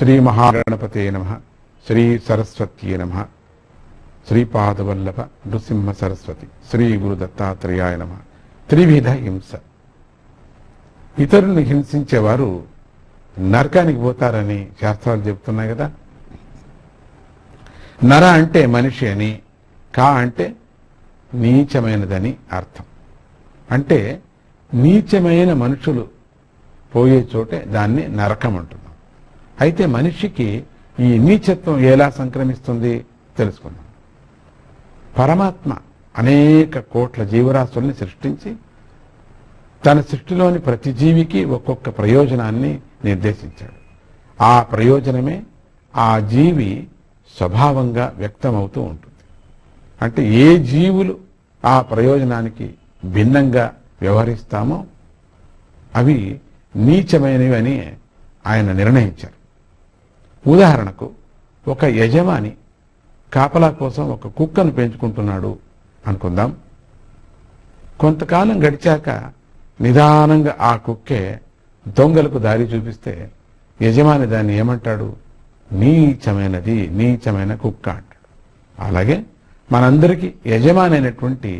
శ్రీ మహాగణపతే నమః, శ్రీ సరస్వత్యే నమః, శ్రీపాదవల్లభ నృసింహ సరస్వతి, శ్రీ గురు దత్తాత్రేయాయ నమః. త్రివిధ హింస. ఇతరులను హింసించేవారు నరకానికి పోతారని శాస్త్రాలు చెబుతున్నాయి కదా. నర అంటే మనిషి అని, కా అంటే నీచమైనదని అర్థం. అంటే నీచమైన మనుషులు పోయే చోటే దాన్ని నరకం అంటున్నాం. అయితే మనిషికి ఈ నీచత్వం ఎలా సంక్రమిస్తుంది తెలుసుకుందాం. పరమాత్మ అనేక కోట్ల జీవరాశుల్ని సృష్టించి తన సృష్టిలోని ప్రతి జీవికి ఒక్కొక్క ప్రయోజనాన్ని నిర్దేశించాడు. ఆ ప్రయోజనమే ఆ జీవి స్వభావంగా వ్యక్తమవుతూ ఉంటుంది. అంటే ఏ జీవులు ఆ ప్రయోజనానికి భిన్నంగా వ్యవహరిస్తామో అవి నీచమైనవి అని ఆయన నిర్ణయించారు. ఉదాహరణకు, ఒక యజమాని కాపలా కోసం ఒక కుక్కను పెంచుకుంటున్నాడు అనుకుందాం. కొంతకాలం గడిచాక నిదానంగా ఆ కుక్కే దొంగలకు దారి చూపిస్తే యజమాని దాన్ని ఏమంటాడు? నీచమైనది, నీచమైన కుక్క అంటాడు. అలాగే మనందరికీ యజమాని అయినటువంటి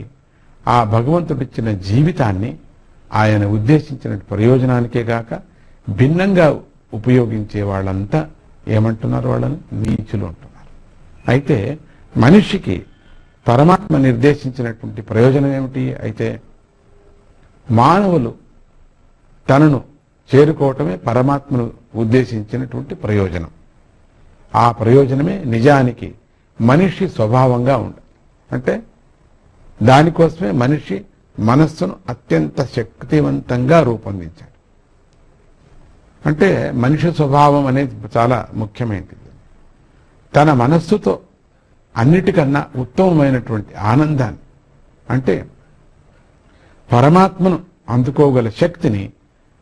ఆ భగవంతుడిచ్చిన జీవితాన్ని ఆయన ఉద్దేశించిన ప్రయోజనానికే కాక భిన్నంగా ఉపయోగించే వాళ్ళంతా ఏమంటున్నారు? వాళ్ళని నీచులు అంటున్నారు. అయితే మనిషికి పరమాత్మ నిర్దేశించినటువంటి ప్రయోజనం ఏమిటి? అయితే మానవులు తనను చేరుకోవటమే పరమాత్మను ఉద్దేశించినటువంటి ప్రయోజనం. ఆ ప్రయోజనమే నిజానికి మనిషి స్వభావంగా ఉండాలి. అంటే దానికోసమే మనిషి మనస్సును అత్యంత శక్తివంతంగా రూపొందించాడు. అంటే మనిషి స్వభావం అనేది చాలా ముఖ్యమైనది. తన మనస్సుతో అన్నిటికన్నా ఉత్తమమైనటువంటి ఆనందాన్ని, అంటే పరమాత్మను అందుకోగల శక్తిని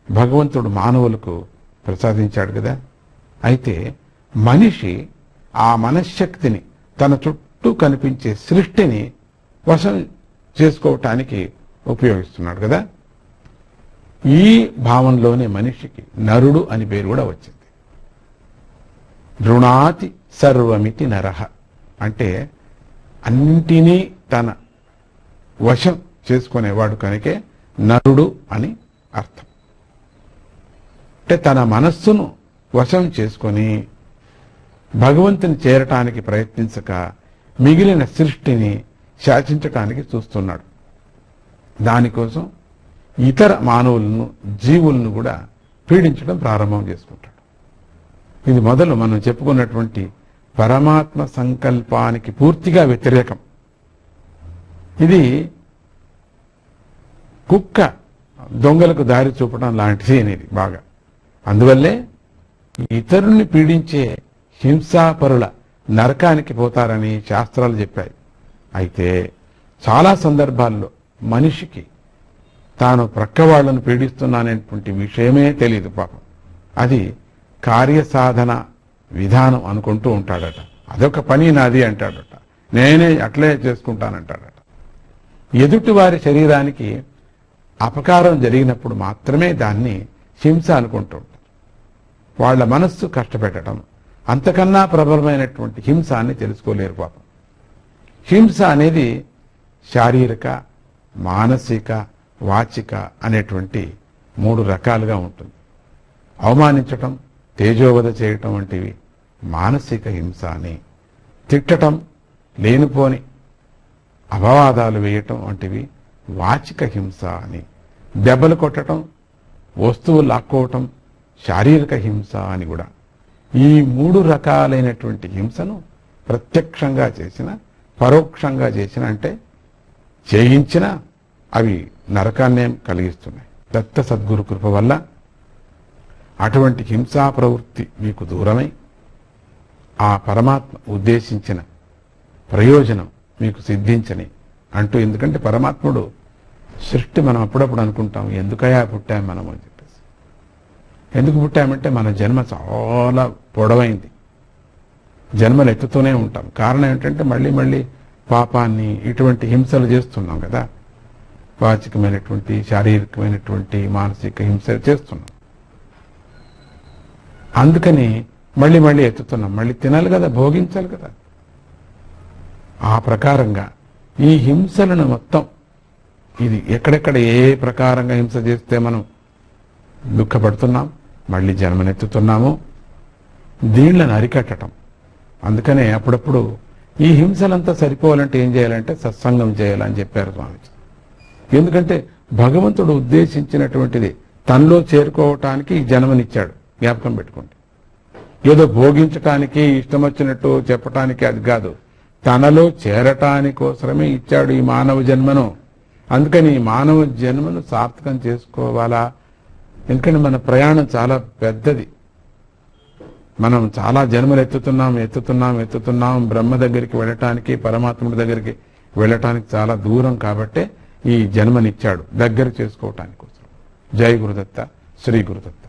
భగవంతుడు మానవులకు ప్రసాదించాడు కదా. అయితే మనిషి ఆ మనశ్శక్తిని తన చుట్టూ కనిపించే సృష్టిని వశం చేసుకోవటానికి ఉపయోగిస్తున్నాడు కదా. ఈ భావంలోనే మనిషికి నరుడు అని పేరు కూడా వచ్చింది. రుణాతి సర్వమితి నరహ అంటే అన్నింటినీ తన వశం చేసుకునేవాడు కనుకే నరుడు అని అర్థం. అంటే తన మనస్సును వశం చేసుకొని భగవంతుని చేరటానికి ప్రయత్నించక మిగిలిన సృష్టిని శాసించటానికి చూస్తున్నాడు. దానికోసం ఇతర మానవులను, జీవులను కూడా పీడించడం ప్రారంభం చేసుకుంటాడు. ఇది మొదలు మనం చెప్పుకున్నటువంటి పరమాత్మ సంకల్పానికి పూర్తిగా వ్యతిరేకం. ఇది కుక్క దొంగలకు దారి చూపడం లాంటిది అనేది బాగా. అందువల్లే ఇతరుల్ని పీడించే హింసాపరుల నరకానికి పోతారని శాస్త్రాలు చెప్పాయి. అయితే చాలా సందర్భాల్లో మనిషికి తాను ప్రక్క వాళ్లను పీడిస్తున్నాననేటువంటి విషయమే తెలియదు పాపం. అది కార్యసాధన విధానం అనుకుంటూ ఉంటాడట. అదొక పని నాది అంటాడట. నేనే అట్లే చేసుకుంటానంటాడట. ఎదుటి వారి శరీరానికి అపకారం జరిగినప్పుడు మాత్రమే దాన్ని హింస అనుకుంటూ ఉంటారు. వాళ్ల మనస్సు కష్టపెట్టడం అంతకన్నా ప్రబలమైనటువంటి హింస అని తెలుసుకోలేరు పాపం. హింస అనేది శారీరక, మానసిక, వాచిక అనేటువంటి 3 రకాలుగా ఉంటుంది. అవమానించటం, తేజోవధ చేయటం వంటివి మానసిక హింస అని, తిట్టటం, లేనిపోని అపవాదాలు వేయటం వంటివి వాచిక హింస అని, దెబ్బలు కొట్టడం, వస్తువులు లాక్కోవటం శారీరక హింస అని కూడా. ఈ 3 రకాలైనటువంటి హింసను ప్రత్యక్షంగా చేసిన, పరోక్షంగా చేసిన, అంటే చేయించిన అవి నరకాన్నే కలిగిస్తున్నాయి. దత్త సద్గురు కృప వల్ల అటువంటి హింసా ప్రవృత్తి మీకు దూరమై ఆ పరమాత్మ ఉద్దేశించిన ప్రయోజనం మీకు సిద్ధించని అంటూ. ఎందుకంటే పరమాత్ముడు సృష్టి మనం అప్పుడప్పుడు అనుకుంటాం, ఎందుకయా పుట్టాం మనం అని చెప్పేసి. ఎందుకు పుట్టామంటే మన జన్మ చాలా పొడవైంది. జన్మలు ఎత్తుతూనే ఉంటాం. కారణం ఏంటంటే మళ్ళీ మళ్ళీ పాపాన్ని, ఇటువంటి హింసలు చేస్తున్నాం కదా. వాచికమైనటువంటి, శారీరకమైనటువంటి, మానసిక హింస చేస్తున్నాం. అందుకని మళ్ళీ మళ్ళీ ఎత్తుతున్నాం, మళ్ళీ తినాలి కదా, భోగించాలి కదా. ఆ ప్రకారంగా ఈ హింసలను మొత్తం, ఇది ఎక్కడెక్కడ ఏ ప్రకారంగా హింస చేస్తే మనం దుఃఖపడుతున్నాం, మళ్ళీ జన్మనెత్తుతున్నాము, దీళ్లను అరికట్టడం. అందుకనే అప్పుడప్పుడు ఈ హింసలంతా సరిపోవాలంటే ఏం చేయాలంటే సత్సంగం చేయాలని చెప్పారు స్వామిజీ. ఎందుకంటే భగవంతుడు ఉద్దేశించినటువంటిది తనలో చేరుకోవటానికి ఈ జన్మనిచ్చాడు, జ్ఞాపకం పెట్టుకోండి. ఏదో భోగించటానికి ఇష్టం వచ్చినట్టు చెప్పటానికి అది కాదు, తనలో చేరటానికోసమే ఇచ్చాడు ఈ మానవ జన్మను. అందుకని ఈ మానవ జన్మను సార్థకం చేసుకోవాలా. ఎందుకంటే మన ప్రయాణం చాలా పెద్దది, మనం చాలా జన్మలు ఎత్తుతున్నాం. బ్రహ్మ దగ్గరికి వెళ్ళటానికి, పరమాత్ముడి దగ్గరికి వెళ్ళటానికి చాలా దూరం. కాబట్టే ఈ జన్మనిచ్చాడు దగ్గర చేసుకోవటానికి కోసం. జై గురుదత్త, శ్రీ గురుదత్త.